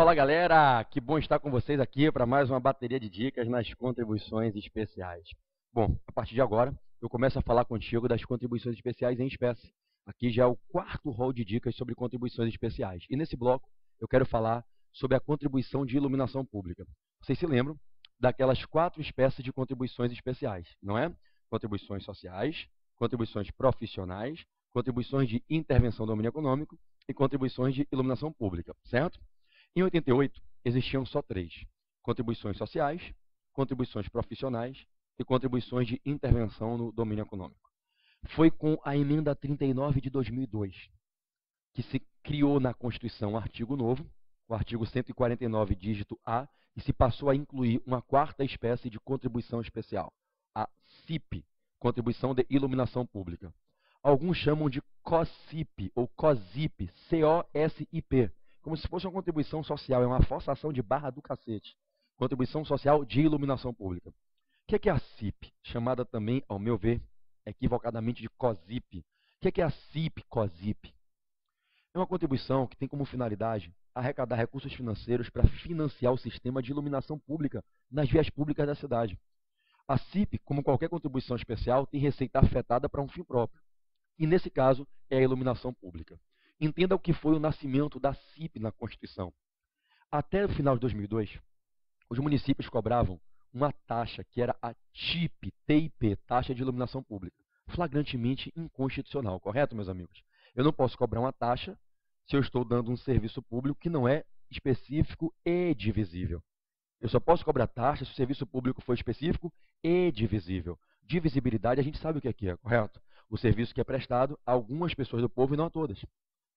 Fala galera, que bom estar com vocês aqui para mais uma bateria de dicas nas contribuições especiais. Bom, a partir de agora eu começo a falar contigo das contribuições especiais em espécie. Aqui já é o quarto rol de dicas sobre contribuições especiais. E nesse bloco eu quero falar sobre a contribuição de iluminação pública. Vocês se lembram daquelas 4 espécies de contribuições especiais, não é? Contribuições sociais, contribuições profissionais, contribuições de intervenção do domínio econômico e contribuições de iluminação pública, certo? Em 88, existiam só 3: contribuições sociais, contribuições profissionais e contribuições de intervenção no domínio econômico. Foi com a emenda 39 de 2002 que se criou na Constituição um artigo novo, o artigo 149, dígito A, e se passou a incluir uma 4ª espécie de contribuição especial, a CIP, Contribuição de Iluminação Pública. Alguns chamam de COSIP, ou COSIP, C-O-S-I-P, como se fosse uma contribuição social, é uma forçação de barra do cacete. Contribuição social de iluminação pública. O que é a CIP? Chamada também, ao meu ver, equivocadamente de COSIP. O que é a CIP COSIP? É uma contribuição que tem como finalidade arrecadar recursos financeiros para financiar o sistema de iluminação pública nas vias públicas da cidade. A CIP, como qualquer contribuição especial, tem receita afetada para um fim próprio. E, nesse caso, é a iluminação pública. Entenda o que foi o nascimento da CIP na Constituição. Até o final de 2002, os municípios cobravam uma taxa que era a TIP, Taxa de Iluminação Pública, flagrantemente inconstitucional, correto, meus amigos? Eu não posso cobrar uma taxa se eu estou dando um serviço público que não é específico e divisível. Eu só posso cobrar taxa se o serviço público for específico e divisível. Divisibilidade a gente sabe o que é, correto? O serviço que é prestado a algumas pessoas do povo e não a todas.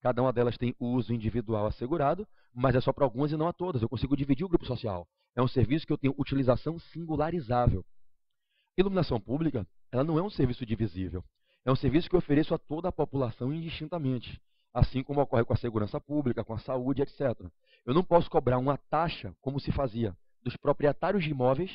Cada uma delas tem uso individual assegurado, mas é só para algumas e não a todas. Eu consigo dividir o grupo social. É um serviço que eu tenho utilização singularizável. Iluminação pública, ela não é um serviço divisível. É um serviço que eu ofereço a toda a população indistintamente, assim como ocorre com a segurança pública, com a saúde, etc. Eu não posso cobrar uma taxa, como se fazia, dos proprietários de imóveis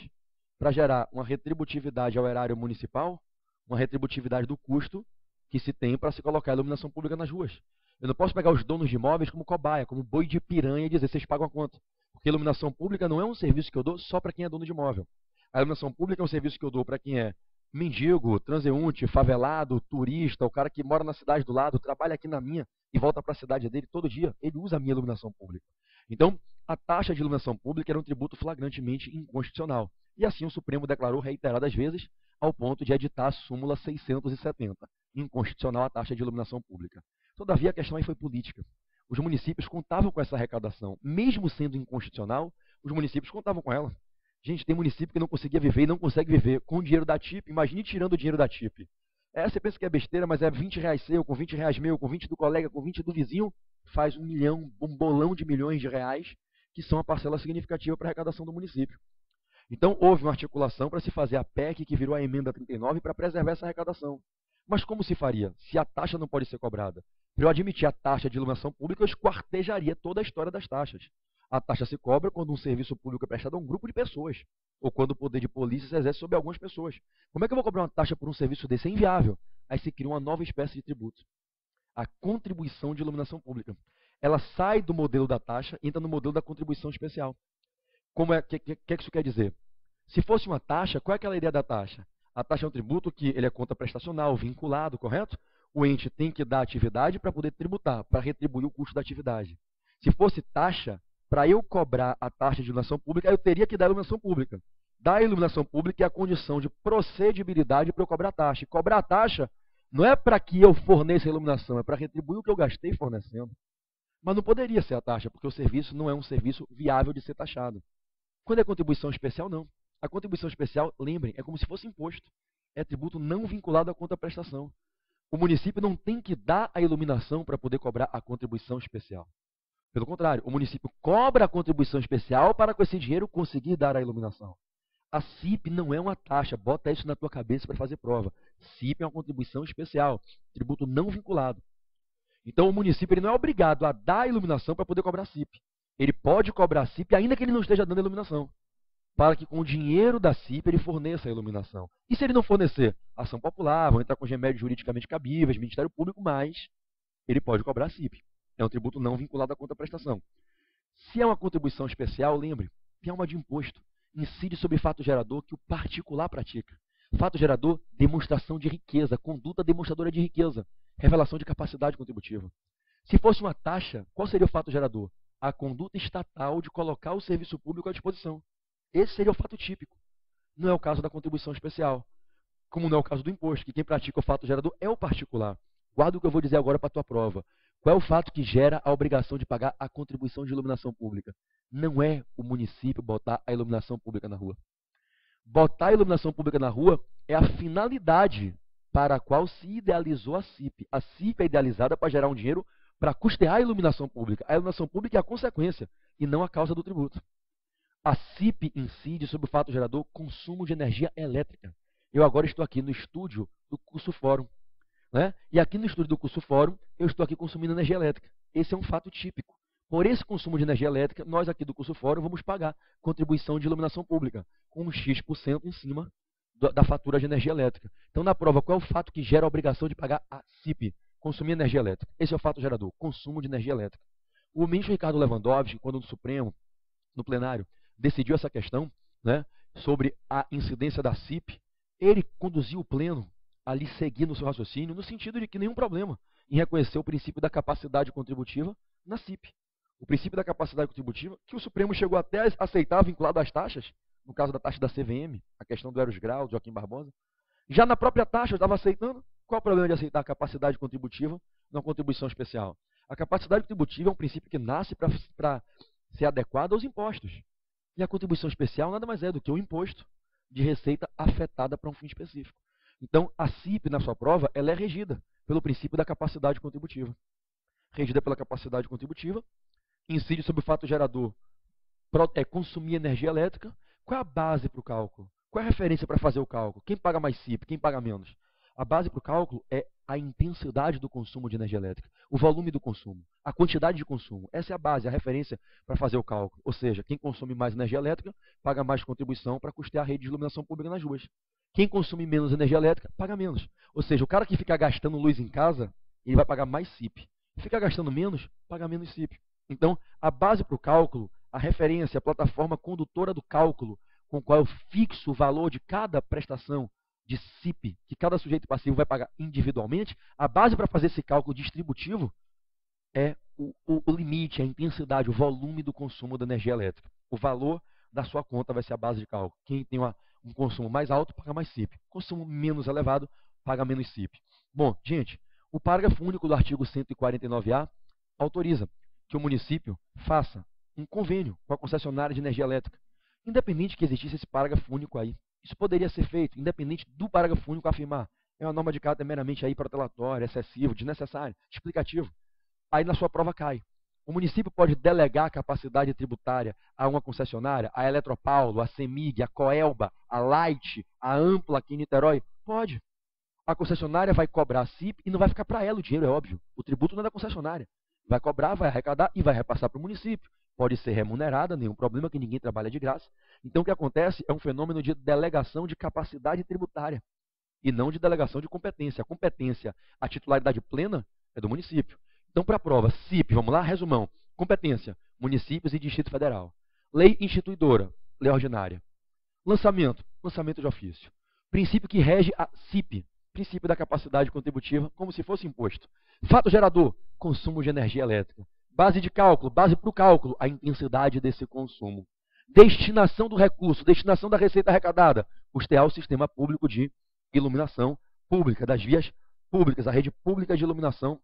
para gerar uma retributividade ao erário municipal, uma retributividade do custo que se tem para se colocar a iluminação pública nas ruas. Eu não posso pegar os donos de imóveis como cobaia, como boi de piranha e dizer, vocês pagam a conta. Porque a iluminação pública não é um serviço que eu dou só para quem é dono de imóvel. A iluminação pública é um serviço que eu dou para quem é mendigo, transeunte, favelado, turista, o cara que mora na cidade do lado, trabalha aqui na minha e volta para a cidade dele todo dia. Ele usa a minha iluminação pública. Então, a taxa de iluminação pública era um tributo flagrantemente inconstitucional. E assim o Supremo declarou reiteradas vezes, ao ponto de editar a súmula 670, inconstitucional a taxa de iluminação pública. Todavia, a questão aí foi política. Os municípios contavam com essa arrecadação. Mesmo sendo inconstitucional, os municípios contavam com ela. Gente, tem município que não conseguia viver e não consegue viver com o dinheiro da TIP. Imagine tirando o dinheiro da TIP. Você pensa que é besteira, mas é R$20 seu, com R$20 meu, com 20 do colega, com 20 do vizinho, faz 1 milhão, um bolão de milhões de reais, que são a parcela significativa para a arrecadação do município. Então, houve uma articulação para se fazer a PEC, que virou a emenda 39, para preservar essa arrecadação. Mas como se faria? Se a taxa não pode ser cobrada? Para eu admitir a taxa de iluminação pública, eu esquartejaria toda a história das taxas. A taxa se cobra quando um serviço público é prestado a um grupo de pessoas, ou quando o poder de polícia se exerce sobre algumas pessoas. Como é que eu vou cobrar uma taxa por um serviço desse? É inviável. Aí se cria uma nova espécie de tributo. A contribuição de iluminação pública. Ela sai do modelo da taxa e entra no modelo da contribuição especial. O que isso quer dizer? Se fosse uma taxa, qual é aquela ideia da taxa? A taxa é um tributo que ele é conta prestacional, vinculado, correto? O ente tem que dar atividade para poder tributar, para retribuir o custo da atividade. Se fosse taxa, para eu cobrar a taxa de iluminação pública, eu teria que dar a iluminação pública. Dar a iluminação pública é a condição de procedibilidade para eu cobrar a taxa. E cobrar a taxa não é para que eu forneça a iluminação, é para retribuir o que eu gastei fornecendo. Mas não poderia ser a taxa, porque o serviço não é um serviço viável de ser taxado. Quando é contribuição especial, não. A contribuição especial, lembrem, é como se fosse imposto. É tributo não vinculado à contraprestação. O município não tem que dar a iluminação para poder cobrar a contribuição especial. Pelo contrário, o município cobra a contribuição especial para com esse dinheiro conseguir dar a iluminação. A CIP não é uma taxa, bota isso na tua cabeça para fazer prova. CIP é uma contribuição especial, tributo não vinculado. Então o município ele não é obrigado a dar a iluminação para poder cobrar a CIP. Ele pode cobrar a CIP ainda que ele não esteja dando a iluminação, para que com o dinheiro da CIP ele forneça a iluminação. E se ele não fornecer? Ação popular, vão entrar com os remédios juridicamente cabíveis, Ministério Público, mas ele pode cobrar a CIP. É um tributo não vinculado à contraprestação. Se é uma contribuição especial, lembre, tem alma de imposto. Incide sobre fato gerador que o particular pratica. Fato gerador, demonstração de riqueza, conduta demonstradora de riqueza, revelação de capacidade contributiva. Se fosse uma taxa, qual seria o fato gerador? A conduta estatal de colocar o serviço público à disposição. Esse seria o fato típico. Não é o caso da contribuição especial, como não é o caso do imposto, que quem pratica o fato gerador é o particular. Guarda o que eu vou dizer agora para a tua prova. Qual é o fato que gera a obrigação de pagar a contribuição de iluminação pública? Não é o município botar a iluminação pública na rua. Botar a iluminação pública na rua é a finalidade para a qual se idealizou a CIP. A CIP é idealizada para gerar um dinheiro para custear a iluminação pública. A iluminação pública é a consequência e não a causa do tributo. A CIP incide sobre o fato gerador consumo de energia elétrica. Eu agora estou aqui no estúdio do curso Fórum. Né? E aqui no estúdio do curso Fórum, eu estou aqui consumindo energia elétrica. Esse é um fato típico. Por esse consumo de energia elétrica, nós aqui do curso Fórum vamos pagar contribuição de iluminação pública, com um X% em cima da fatura de energia elétrica. Então, na prova, qual é o fato que gera a obrigação de pagar a CIP? Consumir energia elétrica. Esse é o fato gerador, consumo de energia elétrica. O ministro Ricardo Lewandowski, quando no Supremo, no plenário, decidiu essa questão, né, sobre a incidência da CIP, ele conduziu o pleno ali seguindo o seu raciocínio, no sentido de que nenhum problema em reconhecer o princípio da capacidade contributiva na CIP. O princípio da capacidade contributiva, que o Supremo chegou até a aceitar vinculado às taxas, no caso da taxa da CVM, a questão do Eros Grau, de Joaquim Barbosa. Já na própria taxa eu estava aceitando. Qual o problema de aceitar a capacidade contributiva numa contribuição especial? A capacidade contributiva é um princípio que nasce para ser adequado aos impostos. E a contribuição especial nada mais é do que um imposto de receita afetada para um fim específico. Então, a CIP, na sua prova, ela é regida pelo princípio da capacidade contributiva. Regida pela capacidade contributiva, incide sobre o fato gerador, consumir energia elétrica. Qual é a base para o cálculo? Qual é a referência para fazer o cálculo? Quem paga mais CIP? Quem paga menos? A base para o cálculo é a intensidade do consumo de energia elétrica, o volume do consumo, a quantidade de consumo. Essa é a base, a referência para fazer o cálculo. Ou seja, quem consome mais energia elétrica paga mais contribuição para custear a rede de iluminação pública nas ruas. Quem consome menos energia elétrica paga menos. Ou seja, o cara que fica gastando luz em casa, ele vai pagar mais CIP. Fica gastando menos, paga menos CIP. Então, a base para o cálculo, a referência, a plataforma condutora do cálculo, com a qual eu fixo o valor de cada prestação de CIP, que cada sujeito passivo vai pagar individualmente, a base para fazer esse cálculo distributivo é o limite, a intensidade, o volume do consumo da energia elétrica. O valor da sua conta vai ser a base de cálculo. Quem tem um consumo mais alto, paga mais CIP. Consumo menos elevado, paga menos CIP. Bom, gente, o parágrafo único do artigo 149A autoriza que o município faça um convênio com a concessionária de energia elétrica, independente que existisse esse parágrafo único aí. Isso poderia ser feito, independente do parágrafo único afirmar. É uma norma de caráter meramente aí protelatório, excessivo, desnecessário, explicativo. Aí na sua prova cai. O município pode delegar a capacidade tributária a uma concessionária, a Eletropaulo, a CEMIG, a Coelba, a Light, a Ampla aqui em Niterói? Pode. A concessionária vai cobrar a CIP e não vai ficar para ela o dinheiro, é óbvio. O tributo não é da concessionária. Vai cobrar, vai arrecadar e vai repassar para o município. Pode ser remunerada, nenhum problema, que ninguém trabalha de graça. Então o que acontece é um fenômeno de delegação de capacidade tributária e não de delegação de competência. A competência, a titularidade plena é do município. Então, para a prova, CIP, vamos lá, resumão. Competência, municípios e Distrito Federal. Lei instituidora, lei ordinária. Lançamento, lançamento de ofício. Princípio que rege a CIP, princípio da capacidade contributiva, como se fosse imposto. Fato gerador, consumo de energia elétrica. Base de cálculo, base para o cálculo, a intensidade desse consumo. Destinação do recurso, destinação da receita arrecadada, custear o sistema público de iluminação pública, das vias públicas, a rede pública de iluminação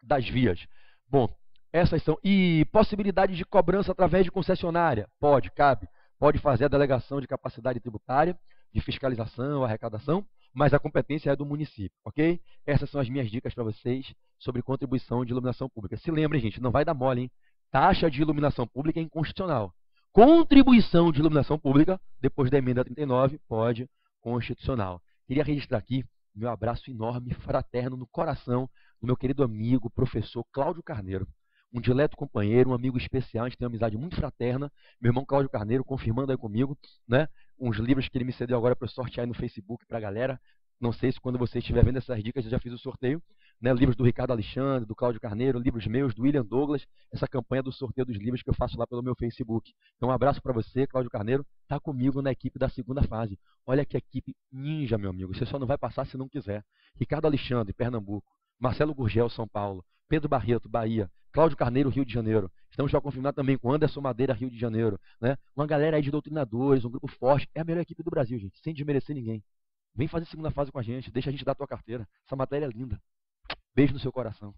das vias. Bom, essas são. E possibilidade de cobrança através de concessionária? Pode, cabe. Pode fazer a delegação de capacidade tributária, de fiscalização, arrecadação, mas a competência é do município, ok? Essas são as minhas dicas para vocês sobre contribuição de iluminação pública. Se lembrem, gente, não vai dar mole, hein? Taxa de iluminação pública é inconstitucional. Contribuição de iluminação pública, depois da emenda 39, pode, constitucional. Queria registrar aqui meu abraço enorme, fraterno, no coração do meu querido amigo, professor Cláudio Carneiro. Um dileto companheiro, um amigo especial, a gente tem uma amizade muito fraterna. Meu irmão Cláudio Carneiro, confirmando aí comigo, né? Uns livros que ele me cedeu agora para eu sortear aí no Facebook para a galera. Não sei se quando você estiver vendo essas dicas, eu já fiz o sorteio. né? Livros do Ricardo Alexandre, do Cláudio Carneiro, livros meus, do William Douglas, essa campanha do sorteio dos livros que eu faço lá pelo meu Facebook. Então, um abraço para você, Cláudio Carneiro, está comigo na equipe da segunda fase. Olha que equipe ninja, meu amigo. Você só não vai passar se não quiser. Ricardo Alexandre, Pernambuco. Marcelo Gurgel, São Paulo. Pedro Barreto, Bahia. Cláudio Carneiro, Rio de Janeiro. Estamos já confirmados também com Anderson Madeira, Rio de Janeiro. Né? Uma galera aí de doutrinadores, um grupo forte. É a melhor equipe do Brasil, gente, sem desmerecer ninguém. Vem fazer segunda fase com a gente, deixa a gente dar a tua carteira. Essa matéria é linda. Beijo no seu coração.